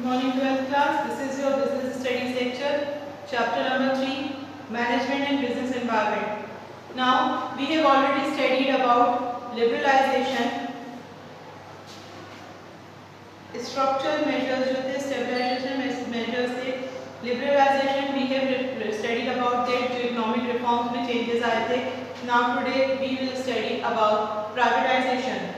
Good morning 12th class. This is your business studies lecture, chapter number 3, management and business environment. Now we have already studied about liberalization, structural measures जो थे, stabilization measures थे, liberalization we have studied about that जो economic reforms में changes आए थे. Now today we will study about privatization.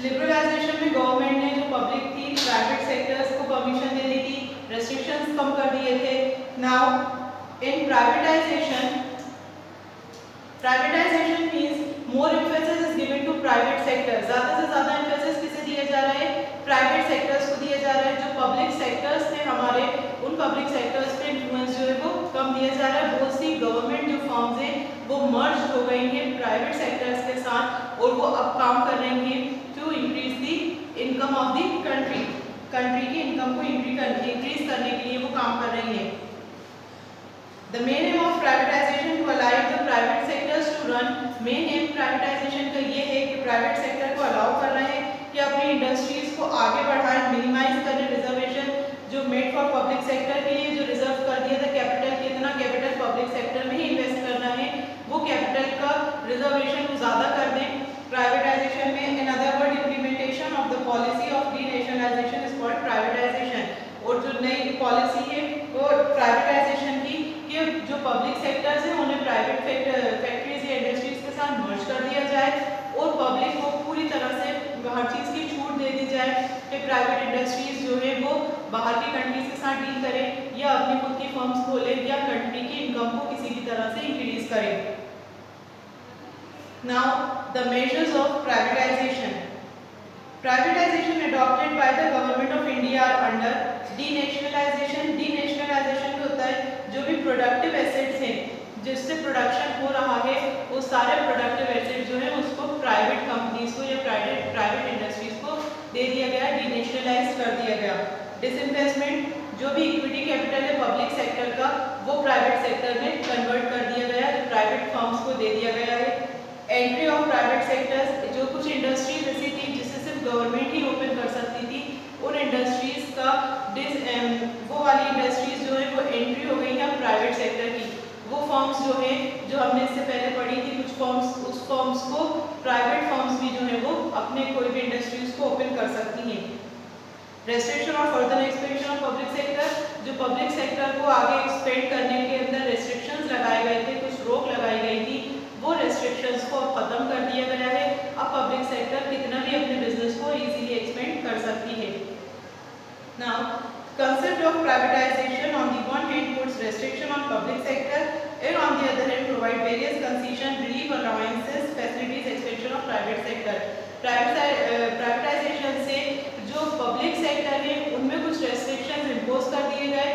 Liberalisation में government ने जो पब्लिक थी प्राइवेट सेक्टर्स को परमिशन दे दी थी, रेस्ट्रिक्शंस कम कर दिए थे. Now in privatisation means more emphasis is given to private sector. ज़्यादा से ज़्यादा एम्फेसिस किसे दिया जा रहा है? प्राइवेट सेक्टर्स को दिया जा रहा है. जो पब्लिक सेक्टर्स थे हमारे, उन पब्लिक सेक्टर्स पे इन्फ्लुएंस जो है वो कम दिया जा रहा है. बहुत सी गवर्नमेंट जो फर्म्स हैं वो मर्ज हो गई हैं प्राइवेट सेक्टर्स के साथ और वो अब काम कर रही हैं to increase the income of the country. Country की इनकम को इंक्रीज करने के लिए वो काम कर रही है. The main aim of privatization to allow the private sectors to run. Main M privatisation का ये है कि प्राइवेट सेक्टर को अलाउ कर रहे हैं कि अपनी इंडस्ट्रीज को आगे बढ़ाएं, मिनिमाइज करें रिजर्वेशन जो मेड फॉर पब्लिक सेक्टर के लिए जो रिजर्व कर दिया था कैपिटल, कितना कैपिटल पब्लिक सेक्टर में ही इन्वेस्ट करना है, वो कैपिटल का रिजर्वेशन को ज़्यादा कर दें. प्राइवेटाइजेशन में in other word implementation of the policy of denationalisation is called privatisation. और जो नई पॉलिसी है वो प्राइवेटाइजेशन की कि जो पब्लिक सेक्टर्स हैं उन्हें प्राइवेट फैक्ट्रीज या इंडस्ट्रीज के साथ मर्ज कर दिया जाए और पब्लिक को पूरी तरह से हर चीज़ की छूट दे दी जाए कि प्राइवेट इंडस्ट्रीज जो है वो बाहर की कंट्रीज के साथ डील करें या अपनी खुद की फर्म्स खोलें या कंट्री की इनकम को किसी भी तरह से इंक्रीज करें. Now the measures of privatization. Privatization adopted by the government of India are under denationalization. Denationalization में होता है जो भी प्रोडक्टिव एसेट्स हैं जिससे प्रोडक्शन हो रहा है वो सारे प्रोडक्टिव एसेट्स जो है उसको प्राइवेट कंपनीज को या प्राइवेट इंडस्ट्रीज को दे दिया गया, डीनेशनलाइज कर दिया गया. डिसइन्वेस्टमेंट जो भी इक्विटी कैपिटल है पब्लिक सेक्टर का वो प्राइवेट सेक्टर में कन्वर्ट कर दिया गया, प्राइवेट फर्म्स को दे दिया गया है. एंट्री ऑफ प्राइवेट सेक्टर्स, जो कुछ इंडस्ट्रीज ऐसी थी जिसे सिर्फ गवर्नमेंट ही ओपन कर सकती थी, उन इंडस्ट्रीज का वो वाली इंडस्ट्रीज जो है वो एंट्री हो गई है प्राइवेट सेक्टर की. वो फर्म्स जो है जो हमने इससे पहले पढ़ी थी कुछ फर्म्स, उस फर्म्स को प्राइवेट फर्म्स भी जो है वो अपने कोई भी इंडस्ट्रीज को ओपन कर सकती हैं. रेस्ट्रिक्शन और further expansion of public sector, जो पब्लिक सेक्टर को आगे एक्सपेंड करने के अंदर रेस्ट्रिक्शंस लगाए गए थे, कुछ रोक लगाई गई थी, वो रेस्ट्रिक्शंस को अब खत्म कर दिया गया है. अब पब्लिक सेक्टर कितना भी अपने बिजनेस को इजीली एक्सपेंड कर सकती है. Now concept of privatization on the one hand puts restriction on public sector and on the other hand provide various concession, relief, allowances, facilities, expansion of private sector. Privatisation से जो public sector है उनमें कुछ restrictions impose कर दिए गए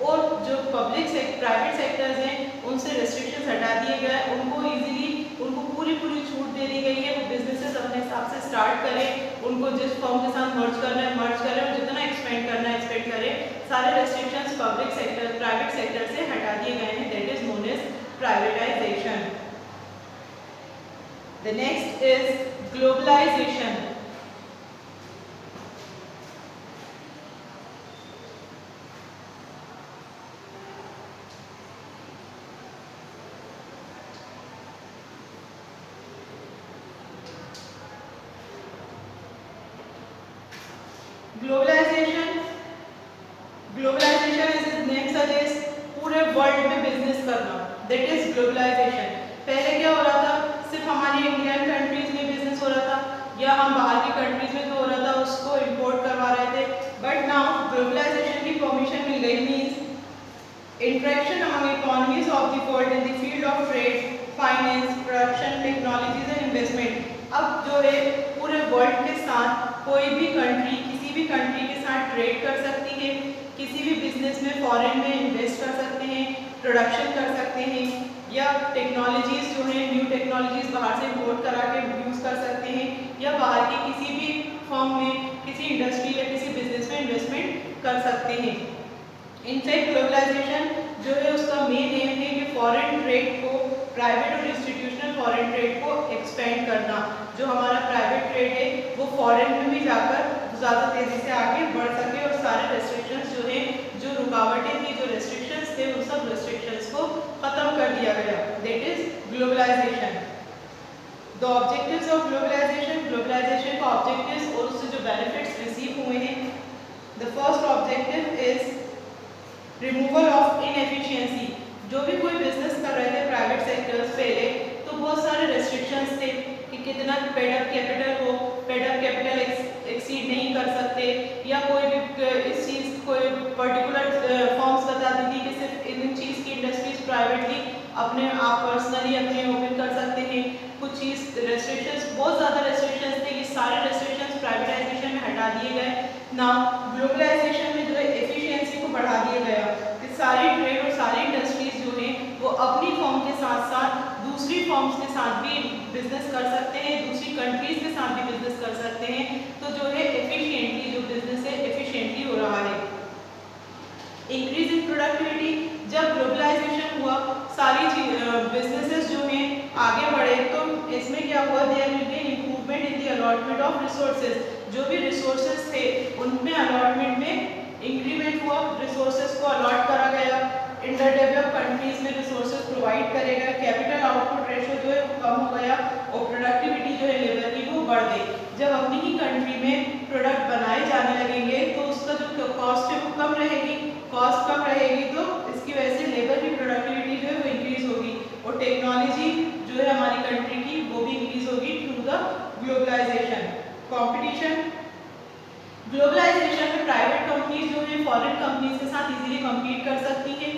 और जो प्राइवेट सेक्टर्स हैं उनसे रेस्ट्रिक्शंस हटा दिए गए. उनको इजीली उनको पूरी छूट दे दी गई है. वो बिजनेसेस अपने हिसाब से स्टार्ट करें, उनको जिस फर्म के साथ मर्ज करना है मर्ज करें और जितना एक्सपेंड करना है एक्सपेंड करें. सारे रेस्ट्रिक्शंस प्राइवेट सेक्टर से हटा दिए गए हैं. That is known as privatisation. The next is globalisation. Globalisation is is name suggest पूरे वर्ल्ड में बिजनेस करना. That is globalisation. पहले क्या हो रहा था, सिर्फ हमारी इंडियन कंट्रीज में बिजनेस हो रहा था या हम बाहर की कंट्रीज में जो हो रहा था उसको इंपोर्ट करवा रहे थे. बट नाउ ग्लोबलाइजेशन की परमिशन मिल गई. Means interaction among economies of the world in the field of trade, finance, production, technologies and investment. अब जो है पूरे वर्ल्ड के साथ कोई भी कंट्री किसी भी कंट्री के साथ ट्रेड कर सकती है, किसी भी बिजनेस में फॉरेन में इन्वेस्ट कर सकते हैं, प्रोडक्शन कर सकते हैं या टेक्नोलॉजीज जो है न्यू टेक्नोलॉजीज बाहर से इंपोर्ट करा के यूज़ कर सकते हैं या बाहर की किसी भी फर्म में इंडस्ट्री या किसी बिजनेस में इन्वेस्टमेंट कर सकते हैं। इनफैक्ट ग्लोबलाइजेशन जो है उसका मेन एम है कि फॉरेन ट्रेड को, प्राइवेट और इंस्टीट्यूशनल फॉरेन ट्रेड को एक्सपेंड करना। जो हमारा प्राइवेट ट्रेड है वो फॉरेन में भी जाकर ज़्यादा तेज़ी से आगे बढ़ सके और सारे रेस्ट्रिक्शंस जो है, जो रुकावटें थी, जो रेस्ट्रिक्शंस थे, उन सब रेस्ट्रिक्शंस को ख़त्म कर दिया गया। That is globalisation. The objectives of globalisation, globalisation का ऑब्जेक्टिव्स और उससे जो बेनिफिट्स रिसीव हुए हैं। The first objective is removal of inefficiency. जो भी कोई बिजनेस कर रहे थे प्राइवेट सेक्टर्स पहले, तो बहुत सारे रेस्ट्रिक्शंस थे कि कितना पेडअप कैपिटल हो, पेडअप कैपिटल एक्सीड नहीं कर सकते, या कोई भी इस चीज़ कोई पर्टिकुलर फॉर्म्स बताती थी कि सिर्फ इन चीज़ की इंडस्ट्रीज प्राइवेटली अपने आप पर्सनली अपने ओपन कर सकते हैं। कुछ चीज़ रेस्ट्रिक्शंस, बहुत ज़्यादा रेस्ट्रिक्शंस थे, ये सारे रेस्ट्रिक्शंस प्राइवेटाइजेशन में हटा दिए गए। ना ग्लोबलाइजेशन में जो है एफिशिएंसी को बढ़ा दिया गया कि सारी ट्रेड और सारी इंडस्ट्रीज जो हैं वो अपनी फॉर्म के साथ साथ दूसरी फॉर्म्स के साथ भी बिजनेस कर सकते हैं, दूसरी कंट्रीज के साथ भी बिजनेस कर सकते हैं। तो जो है एफिशिएंटली जो बिजनेस है एफिशिएंटली हो रहा है। इंक्रीज इन प्रोडक्टिविटी, जब ग्लोबलाइजेशन हुआ सारी बिजनेसेस जो हैं आगे बढ़े, तो इसमें क्या हुआ, there will be improvement in the allotment of resources. जो भी रिसोर्सेज थे उनमें अलॉटमेंट में इंक्रीमेंट हुआ, रिसोर्सेज को अलॉट करा गया। अंडर डेवलप्ड कंट्रीज में रिसोर्सेज प्रोवाइड करे गए, कैपिटल आउटपुट रेशो जो है वो कम हो गया और प्रोडक्टिविटी जो है लेबर की वो बढ़ गई। जब अपनी ही कंट्री में प्रोडक्ट बनाए जाने लगेंगे तो उसका जो कॉस्ट है वो कम रहेगी, कॉस्ट कम रहेगी तो इसकी वजह से लेबर की प्रोडक्टिविटी जो है वो इंक्रीज होगी और टेक्नोलॉजी जो है हमारी कंट्री की वो भी इंक्रीज होगी through the globalisation. Competition, globalisation में प्राइवेट कंपनीज जो है फॉरेन कंपनीज के साथ इजीली कम्पीट कर सकती हैं,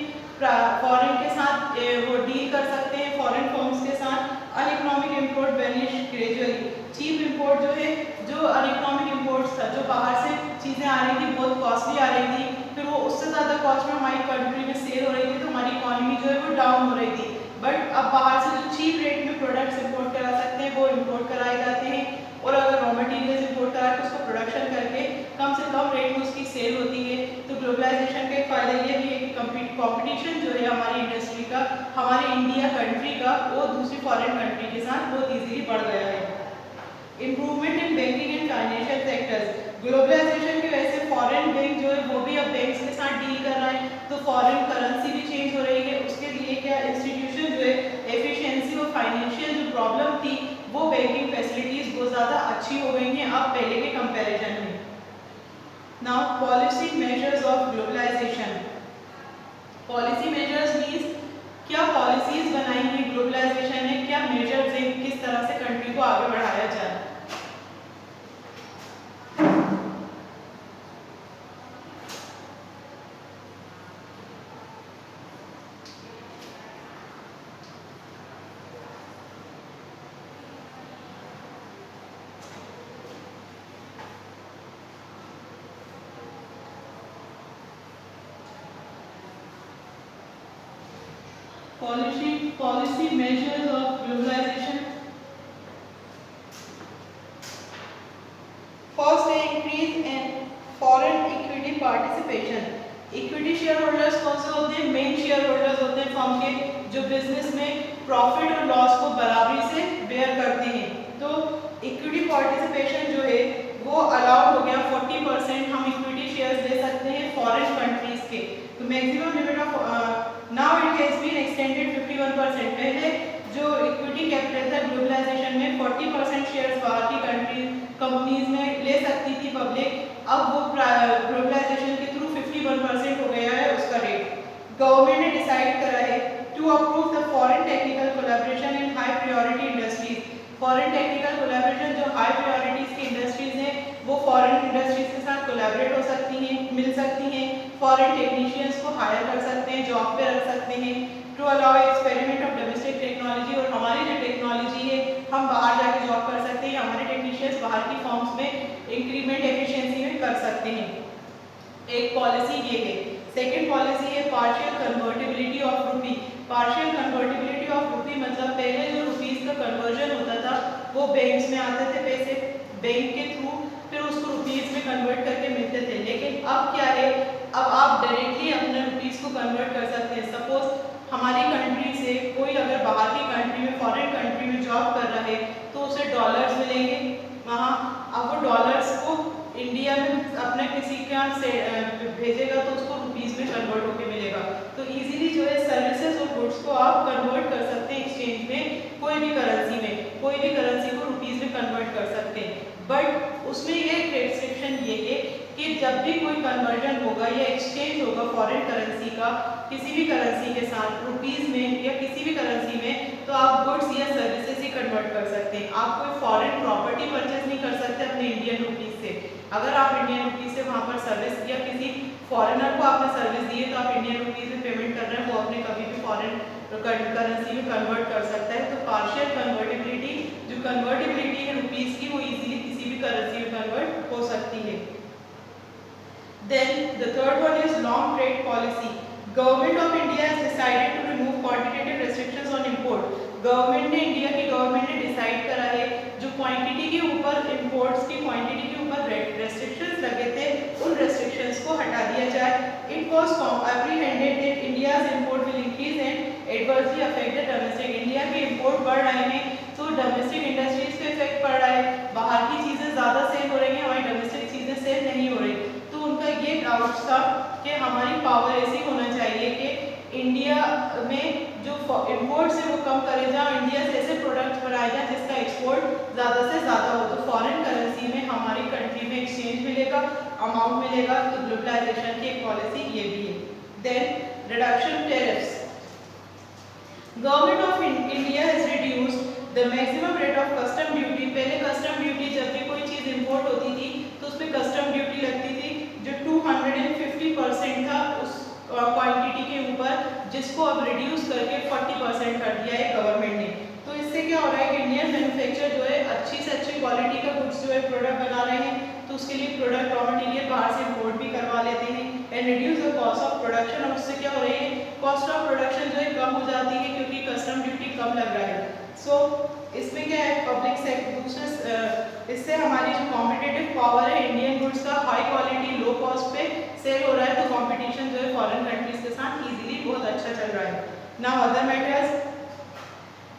फॉरेन के साथ वो डील कर सकते हैं, फॉरेन फर्म्स के साथ। Uneconomic import vanish gradually, cheap import जो है, जो अनइकोनॉमिक इंपोर्ट्स था, जो बाहर से चीज़ें आ रही थी बहुत कॉस्टली आ रही थी, फिर वो उससे ज़्यादा कॉस्ट में हमारी कंट्री में सेल हो रही थी, तो हमारी इकॉनमी जो है वो डाउन हो रही थी। बट अब बाहर से जो चीप रेट में प्रोडक्ट्स इंपोर्ट करा सकते हैं वो इंपोर्ट कराए जाते हैं, और अगर रॉ मटेरियल्स इंपोर्ट करा के उसको प्रोडक्शन करके कम से कम रेट में उसकी सेल होती है। तो ग्लोबलाइजेशन का एक फ़ायदा ये भी है कि कंपटीशन जो है हमारी इंडस्ट्री का, हमारे इंडिया कंट्री का, वो दूसरी फॉरेन कंट्री के साथ बहुत ईजीली बढ़ गया है। Improvement in banking and financial sectors, globalisation की वजह से फॉरेन बैंक जो है वो भी अब बैंक्स के साथ डील कर रहा है, तो फॉरेन करेंसी भी चेंज हो रही है। उसके लिए क्या इंस्टीट्यूशन जो है एफिशिएंसी और फाइनेंशियल जो प्रॉब्लम थी वो बैंकिंग फैसिलिटीज़ बहुत ज़्यादा अच्छी हो गई हैं अब पहले के कंपैरिजन में। Now policy measures of globalisation, policy measures means क्या पॉलिसीज बनाई हैं ग्लोबलाइजेशन ने, क्या मेजर्स हैं, किस तरह से कंट्री को आगे बढ़ाया जाए। Policy measures of globalization. First है increase in foreign equity participation. Equity share holders कौन से होते हैं, मेन शेयर होल्डर्स होते हैं फर्म के, जो बिजनेस में प्रॉफिट और लॉस को बराबरी से बेयर करते हैं। तो इक्विटी पार्टिसिपेशन जो है वो अलाउड हो गया, 40% हम इक्विटी शेयर्स दे सकते हैं फॉरेन कंट्रीज के। तो maximum limit of now it has been extended 51%। पहले जो इक्विटी कैपिटल था ग्लोबलाइजेशन में 40% शेयर्स बाहर की कंपनीज में ले सकती थी पब्लिक, अब वो ग्लोबलाइजेशन के थ्रू 51% हो गया है उसका रेट। गवर्नमेंट ने डिसाइड करा है to approve the foreign technical collaboration in high priority industries. Foreign technical collaboration जो हाई प्रायोरिटीज की इंडस्ट्रीज हैं वो फॉरेन इंडस्ट्रीज के साथ कोलैबोरेट हो सकती हैं, मिल सकती हैं, फॉरेन टेक्नीशियंस को हायर कर सकते हैं, जॉब पे रख सकते हैं। To allow experiment of domestic technology, और हमारी जो टेक्नोलॉजी है हम बाहर जाके जॉब कर सकते हैं, हमारे टेक्नीशियंस बाहर की फॉर्म्स में इंक्रीमेंट एफिशिएंसी में कर सकते हैं। एक पॉलिसी ये है। सेकेंड पॉलिसी है partial convertibility of rupee. Partial convertibility of rupee मतलब पहले जो रुपीज़ का कन्वर्जन होता था वो बैंक्स में आते थे पैसे, बैंक के थ्रू फिर उसको रुपीज़ में कन्वर्ट करके मिलते थे। लेकिन अब क्या है, अब आप डायरेक्टली अपने रुपीज़ को कन्वर्ट कर सकते हैं। सपोज हमारी कंट्री से कोई अगर बाहर की कंट्री में, फॉरेन कंट्री में जॉब कर रहा है तो उसे डॉलर्स मिलेंगे वहाँ। अब वो डॉलर्स को इंडिया में अपने किसी के यहाँ से भेजेगा तो उसको रुपीज़ में कन्वर्ट होके मिलेगा। तो इजीली जो है सर्विसेज और गुड्स को आप कन्वर्ट कर सकते हैं एक्सचेंज में, कोई भी करेंसी में, कोई भी करेंसी को रुपीज़ में कन्वर्ट कर सकते हैं। बट उसमें ये रेस्ट्रिक्शन ये है कि जब भी कोई कन्वर्जन होगा या एक्सचेंज होगा फॉरेन करेंसी का किसी भी करेंसी के साथ रुपीज़ में या किसी भी करेंसी में, तो आप गुड्स या सर्विसेज ही कन्वर्ट कर सकते हैं। आप कोई फॉरेन प्रॉपर्टी परचेज नहीं कर सकते अपने इंडियन रुपीज़ से। अगर आप इंडियन रुपीज़ से वहाँ पर सर्विस या किसी फॉरेनर को आपने सर्विस दी है तो आप इंडियन रुपीज़ में पेमेंट कर रहे हैं, वो अपने कभी भी फॉरेन करेंसी में कन्वर्ट कर सकता है। तो पार्शियल कन्वर्टिबिलिटी, जो कन्वर्टिबिलिटी है रुपीज़ की, वो इजीली किसी भी करेंसी में कन्वर्ट हो सकती है। Then the third one is long trade policy. Government of India has decided to remove quantitative restrictions on import. Government ने, इंडिया की गवर्नमेंट ने डिसाइड करा है जो क्वांटिटी के ऊपर, इंपोर्ट्स की क्वांटिटी के ऊपर रेस्ट्रिक्शंस लगे थे, उन रेस्ट्रिक्शंस को हटा दिया जाए। It was apprehended that India's import will increase and adversely affect the domestic. India के इंपोर्ट बढ़ रहे हैं तो डोमेस्टिक इंडस्ट्रीज पे इफेक्ट पड़ रहा है, बाहर की चीज़ें ज़्यादा सेल हो रही हैं, हमारी डोमेस्टिक चीज़ें सेल नहीं हो रही। तो उनका ये डाउट था कि हमारी पावर ऐसी होना चाहिए कि इंडिया में जो इंपोर्ट्स है वो कम करे जाए, इंडिया से ऐसे प्रोडक्ट्स बनाए जाए जिसका एक्सपोर्ट ज़्यादा से ज़्यादा हो। तो फॉरेन करेंसी में हमारी कंट्री में एक्सचेंज मिलेगा, अमाउंट मिलेगा। तो ग्लोबलाइजेशन की एक पॉलिसी ये भी है। Then reduction tariffs. Government of India has reduced the maximum rate of custom duty. पहले कस्टम ड्यूटी जब भी कोई चीज़ इंपोर्ट होती थी तो उस पर कस्टम ड्यूटी लगती थी जो 250% था उस क्वांटिटी के ऊपर, जिसको अब रिड्यूस करके 40% कर दिया है गवर्नमेंट ने। तो इससे क्या हो रहा है कि इंडियन मैन्युफैक्चरर जो है अच्छी से अच्छी क्वालिटी का गुड्स जो है प्रोडक्ट बना रहे हैं, तो उसके लिए प्रोडक्ट रॉ मटेरियल बाहर से इंपोर्ट भी करवा लेते हैं and reduce the cost of production. और उससे क्या हो रही है, कॉस्ट ऑफ प्रोडक्शन जो है कम हो जाती है क्योंकि कस्टम ड्यूटी कम लग रहा है। सो इसमें क्या है, पब्लिक सेक्टर, दूसरे इससे हमारी जो कॉम्पिटिटिव पावर है इंडियन गुड्स का हाई क्वालिटी लो कॉस्ट पे सेल हो रहा है, तो कंपटीशन जो है फॉरेन कंट्रीज के साथ इजीली बहुत अच्छा चल रहा है। Now other matters,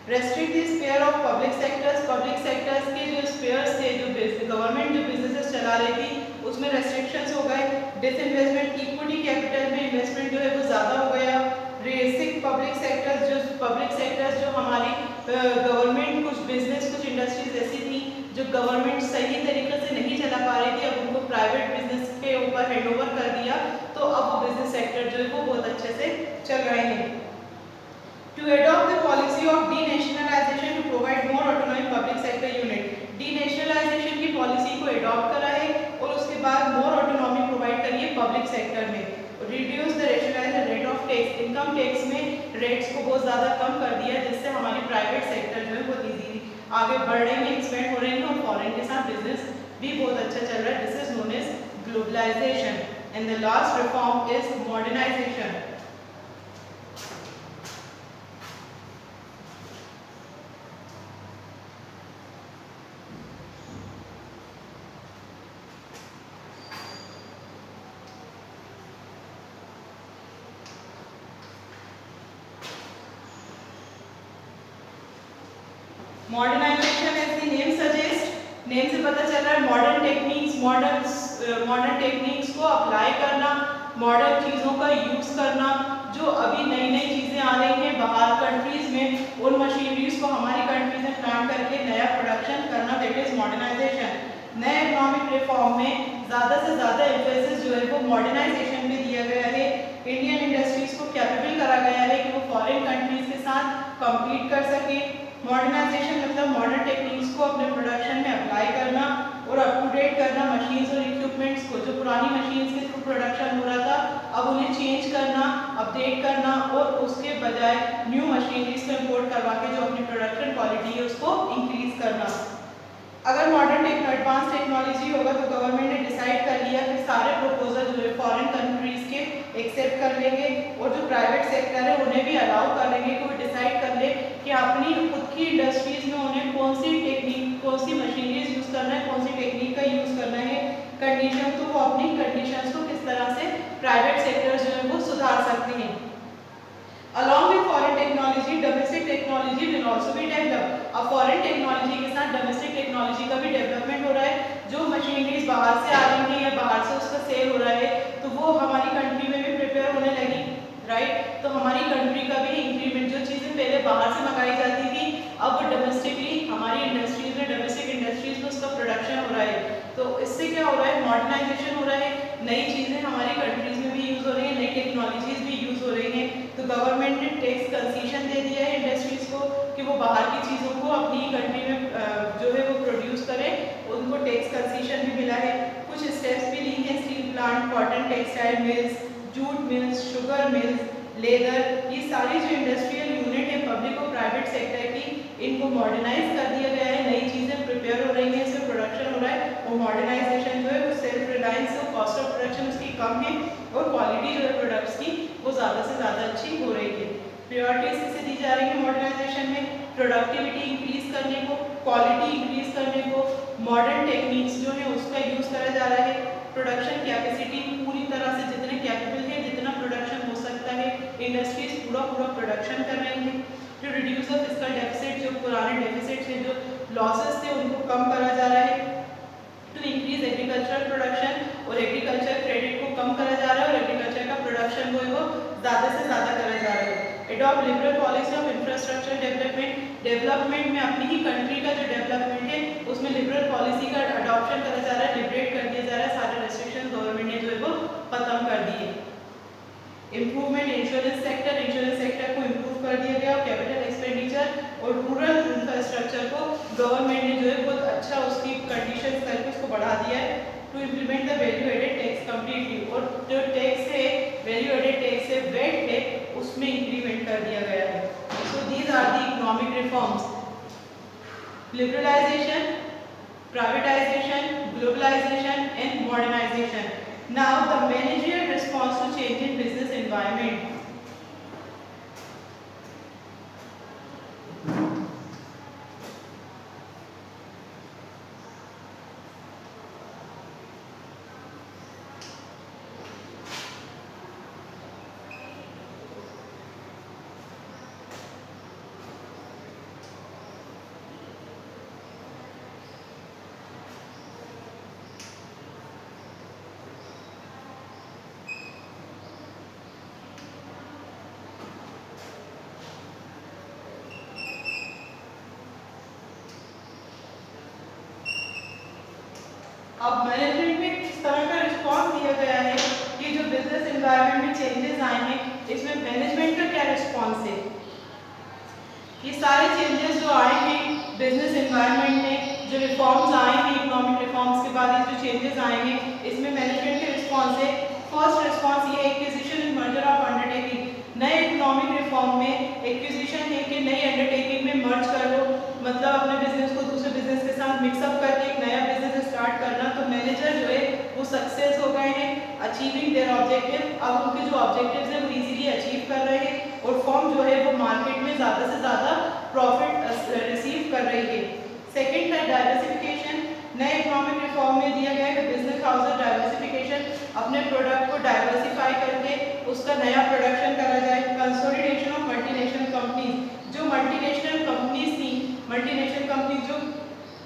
restrict the sphere of public sectors. Public sectors के जो स्पेयर्स थे, जो गवर्नमेंट जो बिजनेसेस चला रही थी उसमें रेस्ट्रिक्शंस हो गए। डिसइन्वेस्टमेंट, इक्विटी कैपिटल में इन्वेस्टमेंट जो है वो ज़्यादा हो गया। बेसिक पब्लिक सेक्टर्स जो हमारी गवर्नमेंट, कुछ बिजनेस, कुछ इंडस्ट्रीज ऐसी थी जो गवर्नमेंट सही तरीके से नहीं चला पा रही थी, अब उनको प्राइवेट बिजनेस के ऊपर हैंडओवर कर दिया, तो अब वो बिजनेस सेक्टर जो है वो बहुत अच्छे से चल रहे हैं। To adopt the policy of denationalisation to provide more autonomy public sector unit. Denationalisation की पॉलिसी को एडॉप्ट करा है और उसके बाद मोर ऑटोनॉमी प्रोवाइड करी है पब्लिक सेक्टर में। Reduce the rationalised rate of tax. Income tax में रेट्स को बहुत ज़्यादा कम कर दिया, जिससे हमारी प्राइवेट सेक्टर जो है वो इजीली आगे बढ़ रही है, एक्सपेंड हो रही है और फॉरेन के साथ बिजनेस भी बहुत अच्छा चल रहा है। This is known as globalisation. And the last reform is modernisation. Modernisation as the name suggest, name से पता चल रहा है मॉडर्न टेक्निक्स को अप्लाई करना, मॉडर्न चीज़ों का यूज़ करना। जो अभी नई नई चीज़ें आ रही हैं बाहर कंट्रीज़ में, उन मशीनरीज को हमारी कंट्रीज में प्लांट करके नया प्रोडक्शन करना, दैट इज मॉडर्नाइजेशन। नए इकोनॉमिक रिफॉर्म में ज़्यादा से ज़्यादा एम्फेसिस जो है वो मॉडर्नाइजेशन में दिया गया है। इंडियन इंडस्ट्रीज़ को कैपेबल करा गया है कि वो फॉरेन कंट्रीज़ के साथ कम्पीट कर सके। मॉडर्नाइजेशन मतलब मॉडर्न टेक्निक्स को अपने प्रोडक्शन में अप्लाई करना और अप टू डेट करना मशीन्स और इक्विपमेंट्स को। जो पुरानी मशीन्स के थ्रू प्रोडक्शन हो रहा था, अब उन्हें चेंज करना, अपडेट करना और उसके बजाय न्यू मशीनरीज को इंपोर्ट करवा के जो अपनी प्रोडक्शन क्वालिटी है उसको इंक्रीज करना। अगर मॉडर्न एडवांस टेक्नोलॉजी होगा तो गवर्नमेंट ने डिसाइड कर लिया कि सारे प्रपोजल जो है फॉरेन कंट्रीज के एक्सेप्ट कर लेंगे और जो प्राइवेट सेक्टर है उन्हें भी अलाउ कर लेंगे कि वो डिसाइड कर ले कि अपनी खुद की इंडस्ट्रीज में उन्हें कौन सी टेक्निक, कौन सी मशीनरीज यूज़ करना है, कौन सी टेक्निक का यूज़ करना है कंडीशन, तो वो अपनी कंडीशंस को किस तरह से प्राइवेट सेक्टर जो है वो सुधार सकते हैं। Along with foreign technology, domestic technology will also be developed. अब foreign technology के साथ domestic technology का भी डेवलपमेंट हो रहा है। जो मशीनरीज बाहर से आ रही हैं या बाहर से उसका सेल हो रहा है, तो वो हमारी कंट्री में भी प्रिपेयर होने लगी, राइट। तो हमारी कंट्री का भी इंक्रीमेंट, जो चीज़ें पहले बाहर से मंगाई जाती थी, अब वो डोमेस्टिकली हमारी इंडस्ट्रीज में, डोमेस्टिक इंडस्ट्रीज में उसका प्रोडक्शन हो रहा है। तो इससे क्या हो रहा है, मॉडर्नाइजेशन हो रहा है, नई चीज़ें हमारी कंट्रीज में भी यूज़ हो रही हैं, नई टेक्नोलॉजीज भी यूज़ हो रही हैं। तो गवर्नमेंट ने टैक्स कंसेशन दे दिया है इंडस्ट्रीज को कि वो बाहर की चीज़ों को अपनी कंट्री में जो है वो प्रोड्यूस करें, उनको टैक्स कंसेशन भी मिला है। कुछ स्टेप्स भी ली हैं, steel plant, cotton textile mills, jute mills, sugar mills, leather, ये सारी जो इंडस्ट्रियल यूनिट है पब्लिक और प्राइवेट सेक्टर की, इनको मॉडर्नाइज कर दिया गया है। नई चीज़ें प्रिपेयर हो रही हैं, इसमें प्रोडक्शन हो रहा है। वो मॉडर्नाइजेशन जो है वो self reliance, cost of production उसकी कम है और क्वालिटी जो है प्रोडक्ट्स की वो ज़्यादा से ज़्यादा अच्छी हो रही है। प्रायोरिटीज किसे दी जा रही है मॉडर्नाइजेशन में, प्रोडक्टिविटी इंक्रीज करने को, क्वालिटी इंक्रीज करने को, मॉडर्न टेक्निक्स जो है उसका यूज़ करा जा रहा है। प्रोडक्शन कैपेसिटी पूरी तरह से जितने कैपेबल है, जितना प्रोडक्शन हो सकता है, इंडस्ट्रीज पूरा प्रोडक्शन कर रही हैं। To reduce the fiscal deficit, जो पुराने डेफिसिट थे, जो लॉसेस थे, उनको कम करा जा रहा है। टू इंक्रीज एग्रीकल्चरल प्रोडक्शन, और एग्रीकल्चर क्रेडिट को कम करा जा रहा है और एग्रीकल्चर का प्रोडक्शन वो ज़्यादा से ज़्यादा करा जा रहा है। Adopt liberal policy of infrastructure development, development में अपनी ही कंट्री का जो डेवलपमेंट है उसमें लिबरल पॉलिसी का अडॉप्शन करा जा रहा है, लिबरेट कर दिया जा रहा है, सारे रेस्ट्रिक्शन गवर्नमेंट ने जो है वो खत्म कर दिए। इम्प्रूवमेंट इंश्योरेंस सेक्टर को इम्प्रूव कर दिया गया और कैपिटल एक्सपेंडिचर और रूरल इंफ्रास्ट्रक्चर को गवर्नमेंट ने जो है बहुत अच्छा उसकी कंडीशंस करके उसको बढ़ा दिया है। To implement the value added tax completely, और जो टैक्स है, वैल्यू एडेड टैक्स है, वेट है, उसमें इंक्रीमेंट कर दिया गया है। So these are the economic reforms, liberalisation, privatisation, globalisation and modernisation. Now the managerial response to change in business environment. अब मैनेजमेंट में किस तरह का रिस्पॉन्स दिया गया है, कि जो बिजनेस एनवायरनमेंट में चेंजेस आए हैं, इसमें मैनेजमेंट का क्या रिस्पॉन्स है। ये सारे चेंजेस जो आए हैं बिजनेस एनवायरनमेंट में, जो रिफॉर्म्स आए हैं, इकोनॉमिक रिफॉर्म्स के बाद ये जो चेंजेस आए हैं, इसमें मैनेजमेंट के रिस्पॉन्स है। फर्स्ट रिस्पॉन्स ये acquisition and merger of undertaking. नए इकोनॉमिक रिफॉर्म में एक्विजिशन है कि नई अंडरटेकिंग में मर्ज कर लो, मतलब अपने बिजनेस को दूसरे बिजनेस के साथ मिक्सअप करके एक नया बिजनेस स्टार्ट करना। तो मैनेजर जो है वो सक्सेस हो गए हैं अचीविंग देयर ऑब्जेक्टिव। अब उनके जो ऑब्जेक्टिव्स हैं वो इजीली अचीव कर रहे हैं और फर्म जो है वो मार्केट में ज़्यादा से ज़्यादा प्रॉफिट रिसीव कर रही है। सेकेंड है डाइवर्सिफिकेशन। नए इकोनॉमिक रिफॉर्म में दिया गया है कि बिजनेस हाउसेस डाइवर्सिफिकेशन, अपने प्रोडक्ट को डाइवर्सिफाई करके उसका नया प्रोडक्शन करा जाए। कंसोलिडेशन ऑफ मल्टीनेशनल कंपनीज, जो मल्टीनेशनल कंपनीज थी, मल्टीनेशनल कंपनीज जो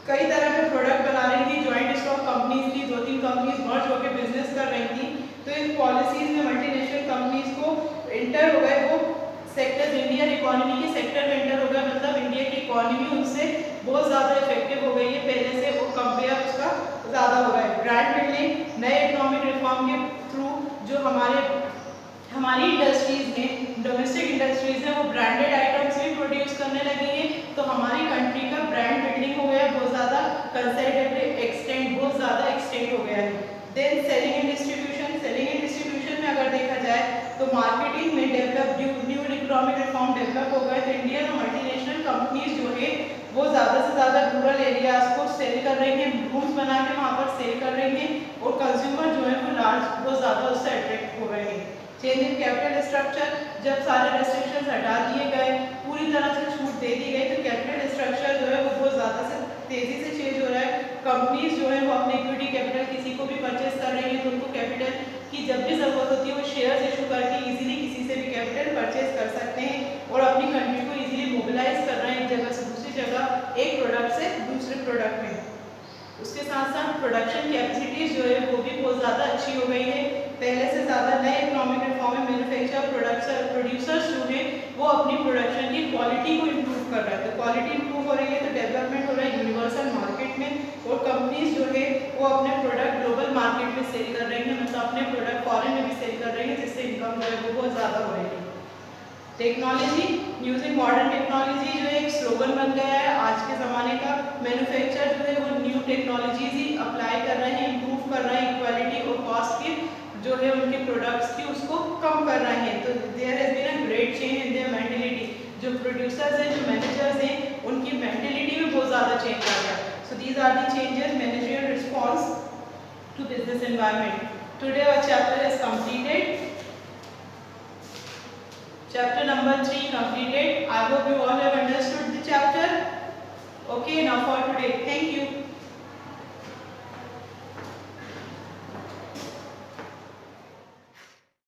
कई तरह के प्रोडक्ट बना रही थी, ज्वाइंट स्टॉक कंपनीज थी, 2-3 कंपनीज मर्ज होकर बिजनेस कर रही थी, तो इन पॉलिसीज में मल्टीनेशनल कंपनीज को इंटर हो गए, वो सेक्टर्स इंडियन इकोनॉमी के सेक्टर में इंटर हो गया, मतलब इंडिया की इकोनॉमी उनसे बहुत ज़्यादा इफेक्टिव हो गई है, पहले से वो कंपेयर उसका ज़्यादा हो रहा है। ब्रांड बिल्डिंग, नए इकोनॉमिक रिफॉर्म के थ्रू जो हमारी इंडस्ट्रीज हैं, डोमेस्टिक इंडस्ट्रीज हैं, वो ब्रांडेड आइटम्स भी प्रोड्यूस करने लगी हैं, तो हमारी कंट्री का ब्रांड बिल्डिंग हो गया बहुत ज़्यादा, कंसेप्टिव एक्सटेंड बहुत ज़्यादा एक्सटेंड हो गया है। Then selling and distribution. Selling and distribution में अगर देखा जाए तो मार्केटिंग में develop, new economic reform develop हो गए, तो इंडियन और मल्टीनेशनल कंपनीज जो है वो ज़्यादा से ज़्यादा रूरल एरियाज को सेल कर रही हैं, रूम्स बना के वहाँ पर सेल कर रही हैं, और कंज्यूमर जो है वो लार्ज बहुत ज़्यादा उससे अट्रैक्ट हो रहे हैं। चेंज इन कैपिटल स्ट्रक्चर, जब सारे रेस्ट्रिक्शंस हटा दिए गए, पूरी तरह से छूट दे दी गई, तो कैपिटल स्ट्रक्चर जो है वो बहुत ज़्यादा से तेज़ी से चेंज हो रहा है। कंपनीज जो है वो अपने इक्विटी कैपिटल किसी को भी कि उनको कैपिटल की जब भी ज़रूरत होती है वो शेयर्स इशू करके इजीली किसी से भी कैपिटल परचेज कर सकते हैं और अपनी कंट्री को इजीली मोबिलाइज कर रहे हैं एक जगह से दूसरी जगह, एक प्रोडक्ट से दूसरे प्रोडक्ट में। उसके साथ साथ प्रोडक्शन कैपेसिटीज जो है वो भी बहुत ज़्यादा अच्छी हो गई है। पहले से ज़्यादा नए इकोनॉमिक रिफॉर्म में मैन्युफैक्चर प्रोड्यूसर्स जो है वो अपनी प्रोडक्शन की क्वालिटी को इम्प्रूव कर रहा है। तो क्वालिटी इम्प्रूव हो रही है तो डेवलपमेंट हो रहा है यूनिवर्सल मार्केट में, और कंपनीज जो है वो अपने प्रोडक्ट ग्लोबल मार्केट में सेल कर रही हैं, मतलब अपने प्रोडक्ट फॉरेन में भी सेल कर रही हैं, जिससे इनकम जो है वो बहुत ज़्यादा हो रही है। टेक्नोलॉजी, यूजिंग मॉडर्न टेक्नोलॉजी जो है एक स्लोगन बन गया है आज के ज़माने का। मैन्युफैक्चर जो है वो न्यू टेक्नोलॉजीज ही अप्लाई कर रहे हैं, इम्प्रूव कर रहे हैं, क्वालिटी और कॉस्ट की जो है उनके प्रोडक्ट्स की उसको कम कर रहे हैं। तो there has been a great change in their mentality. जो प्रोड्यूसर्स हैं, जो मैनेजर्स हैं, उनकी मेंटालिटी में बहुत ज़्यादा चेंज आ गया। So these are the changes managerial response to business environment. Today our chapter is completed. Chapter number 3 completed. I hope you all have understood the chapter. Okay, now for today. Thank you.